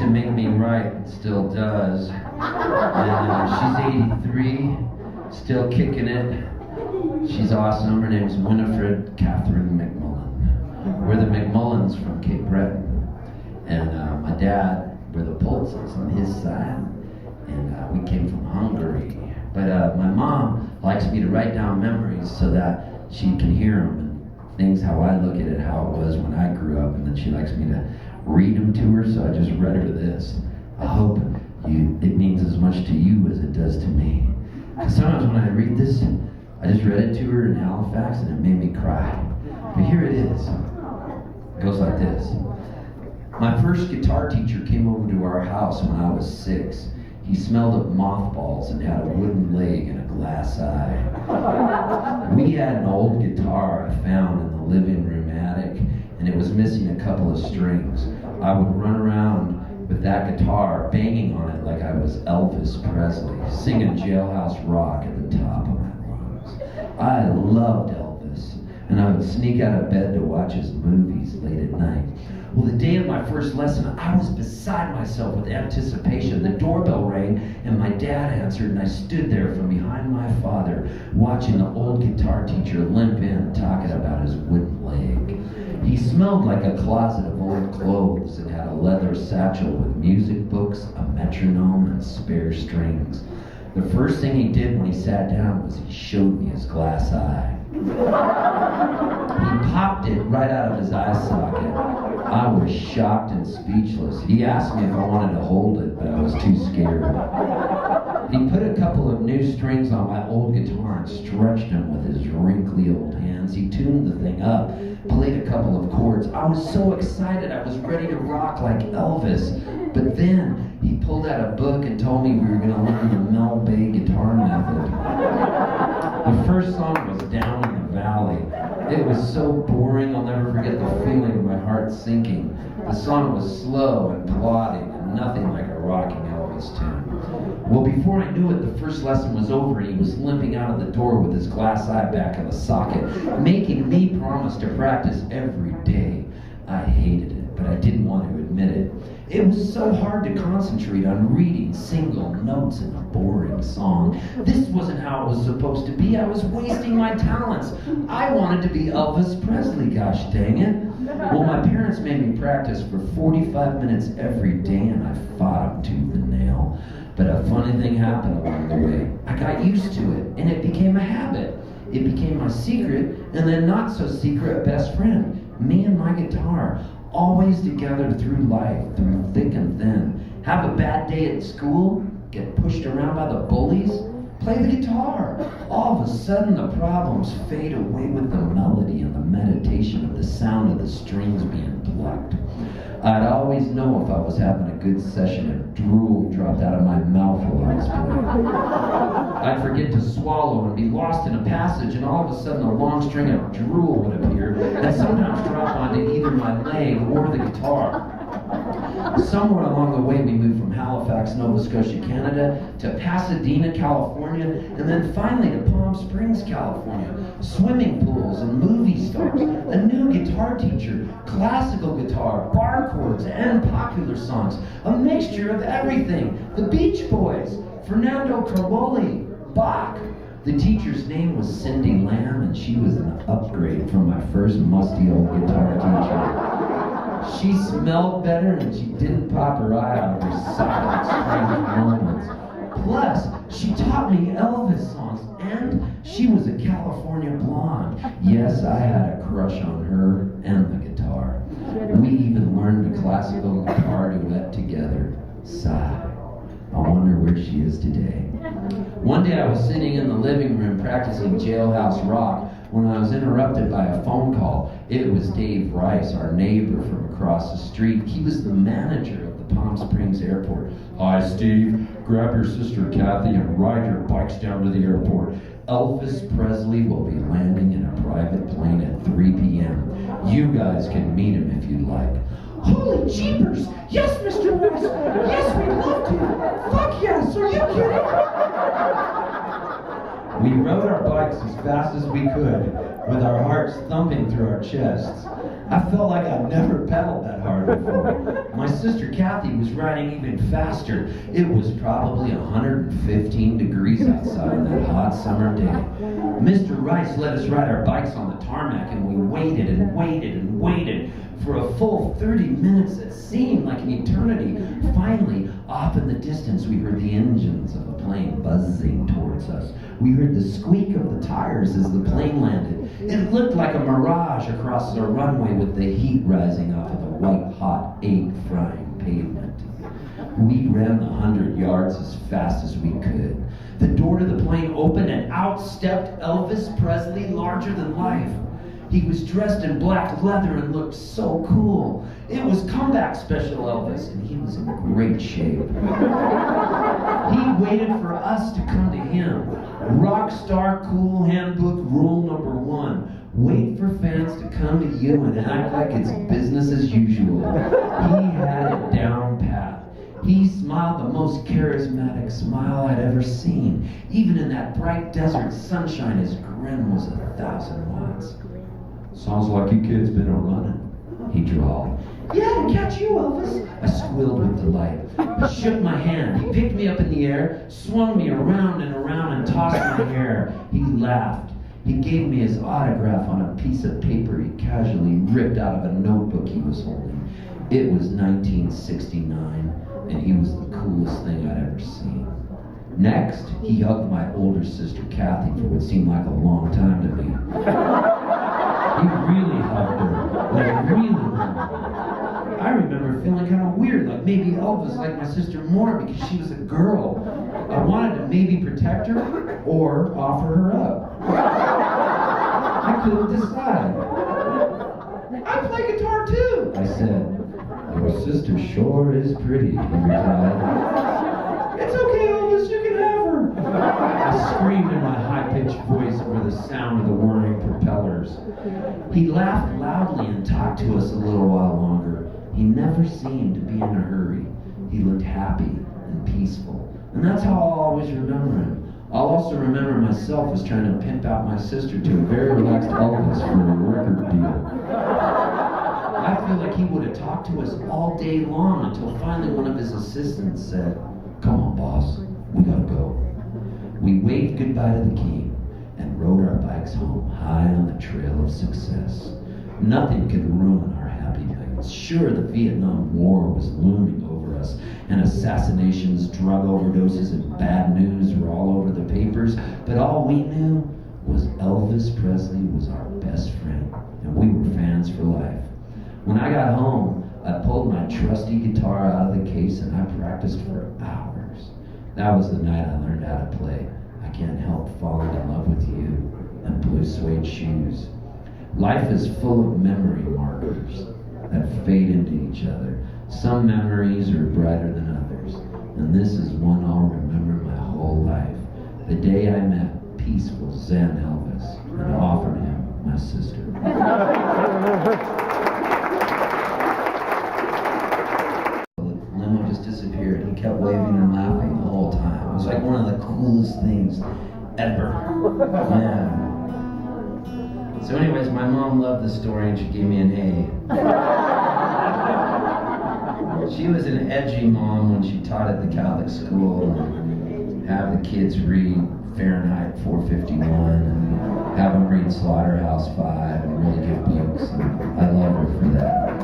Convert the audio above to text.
to make me right, and still does. And she's 83, still kicking it. She's awesome. Her name's Winifred Catherine McMullen. We're the McMullens from Cape Breton. And my dad, we're the Poltzes on his side. And we came from Hungary. But my mom likes me to write down memories so that she can hear them and things how I look at it, how it was when I grew up. And then she likes me to read them to her, so I just read her this. I hope it means as much to you as it does to me. Because sometimes when I read this, I just read it to her in Halifax and it made me cry. But here it is. It goes like this. My first guitar teacher came over to our house when I was 6. He smelled of mothballs and had a wooden leg and a glass eye. We had an old guitar I found in the living room attic, and it was missing a couple of strings. I would run around with that guitar, banging on it like I was Elvis Presley, singing Jailhouse Rock at the top of my lungs. I loved Elvis, and I would sneak out of bed to watch his movies late at night. Well, the day of my first lesson, I was beside myself with anticipation. The doorbell rang, and my dad answered, and I stood there from behind my father, watching the old guitar teacher limp in, talking about his wooden leg. He smelled like a closet of old clothes and had a leather satchel with music books, a metronome, and spare strings. The first thing he did when he sat down was he showed me his glass eye. He popped it right out of his eye socket. I was shocked and speechless. He asked me if I wanted to hold it, but I was too scared. He put a couple of new strings on my old guitar and stretched them with his wrinkly old hands. He tuned the thing up, played a couple of chords. I was so excited, I was ready to rock like Elvis. But then he pulled out a book and told me we were going to learn the Mel Bay guitar method. The first song was Down in the Valley. It was so boring, I'll never forget the feeling of my heart sinking. The song was slow and plodding and nothing like a rocking Elvis tune. Well, before I knew it, the first lesson was over and he was limping out of the door with his glass eye back in the socket, making me promise to practice every day. I hated it, but I didn't want to admit it. It was so hard to concentrate on reading single notes in a boring song. This wasn't how it was supposed to be. I was wasting my talents. I wanted to be Elvis Presley, gosh dang it. Well, my parents made me practice for 45 minutes every day, and I fought them tooth and nail. But a funny thing happened along the way. I got used to it, and it became a habit. It became my secret, and then not so secret best friend. Me and my guitar, always together through life, through thick and thin. Have a bad day at school, get pushed around by the bullies, play the guitar. All of a sudden the problems fade away with the melody and the meditation of the sound of the strings being plucked. I'd always know if I was having a good session if drool dropped out of my mouth while I was playing. I'd forget to swallow and be lost in a passage, and all of a sudden a long string of drool would appear and sometimes drop onto either my leg or the guitar. Somewhere along the way we moved from Halifax, Nova Scotia, Canada to Pasadena, California, and then finally to Palm Springs, California. Swimming pools and movie stars, a new guitar teacher, classical guitar, bar chords, and popular songs. A mixture of everything. The Beach Boys, Fernando Caroli, Bach. The teacher's name was Cindy Lamb, and she was an upgrade from my first musty old guitar teacher. She smelled better and she didn't pop her eye out of her socket at strange moments. Plus, she taught me Elvis songs, and she was a California blonde. Yes, I had a crush on her and the guitar. We even learned a classical guitar duet together. Sigh. I wonder where she is today. One day I was sitting in the living room practicing Jailhouse Rock when I was interrupted by a phone call. It was Dave Rice, our neighbor from across the street. He was the manager of the Palm Springs airport. Hi, Steve. Grab your sister Kathy and ride your bikes down to the airport. Elvis Presley will be landing in a private plane at 3 p.m. You guys can meet him if you'd like. Holy jeepers! Yes, Mr. Rice! Yes, we'd love to! Fuck yes! Are you kidding? We rode our bikes as fast as we could, with our hearts thumping through our chests. I felt like I'd never pedaled that hard before. My sister Kathy was riding even faster. It was probably 115 degrees outside on that hot summer day. Mr. Rice let us ride our bikes on the tarmac, and we waited and waited and waited for a full 30 minutes that seemed like an eternity. Finally, off in the distance, we heard the engines of a plane buzzing towards us. We heard the squeak of the tires as the plane landed. It looked like a mirage across the runway with the heat rising off of the white-hot, egg-frying pavement. We ran the 100 yards as fast as we could. The door to the plane opened and out stepped Elvis Presley, larger than life. He was dressed in black leather and looked so cool. It was comeback special Elvis, and he was in great shape. He waited for us to come to him. Rock star cool handbook rule number 1. Wait for fans to come to you and act like it's business as usual. He had it down pat. He smiled the most charismatic smile I'd ever seen. Even in that bright desert sunshine, his grin was 1,000 watts. Sounds like you kids been a-running, he drawled. Yeah, to catch you, Elvis. I squealed with delight. He shook my hand. He picked me up in the air, swung me around and around, and tossed my hair. He laughed. He gave me his autograph on a piece of paper he casually ripped out of a notebook he was holding. It was 1969, and he was the coolest thing I'd ever seen. Next, he hugged my older sister Kathy for what seemed like a long time to me. He really hugged her, like really hugged. I remember feeling kind of weird, like maybe Elvis liked my sister more because she was a girl. I wanted to maybe protect her or offer her up. I couldn't decide. I play guitar too, I said. Your sister sure is pretty, he replied. It's okay, Elvis, you can have her. I screamed in my high-pitched voice over the sound of the whirring propellers. He laughed loudly and talked to us a little while longer. He never seemed to be in a hurry. He looked happy and peaceful. And that's how I'll always remember him. I'll also remember myself as trying to pimp out my sister to a very relaxed Elvis for a record deal. I feel like he would have talked to us all day long until finally one of his assistants said, "Come on, boss, we gotta go." We waved goodbye to the king and rode our bikes home high on the trail of success. Nothing could ruin our happy nights. Sure, the Vietnam War was looming over us, and assassinations, drug overdoses, and bad news were all over the papers, but all we knew was Elvis Presley was our best friend, and we were fans for life. When I got home, I pulled my trusty guitar out of the case and I practiced for hours. That was the night I learned how to play I Can't Help Falling in Love with You and Blue Suede Shoes. Life is full of memory markers that fade into each other. Some memories are brighter than others, and this is one I'll remember my whole life. The day I met peaceful Zen Elvis and offered him my sister. Disappeared. He kept waving and laughing the whole time. It was like one of the coolest things ever. Yeah. So anyways, my mom loved the story and she gave me an A. She was an edgy mom when she taught at the Catholic school and have the kids read Fahrenheit 451 and have them read Slaughterhouse 5 and really give books. And I love her for that.